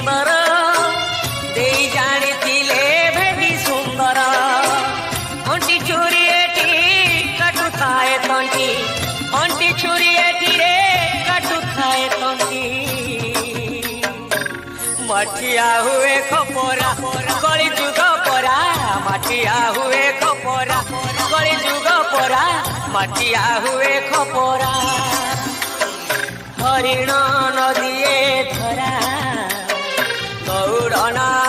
सुंदर दे जानी भेटी सुंदर अंटी छुरी एटी काटू थाए तंटी अंटी छुरी एटी रे काटू थाए तंटी मठिया हुए खपरा कली जुग परा मठिया हुए खपरा कली जुग परा मठिया हुए खपरा हरिण नदिए धरा दौड़ना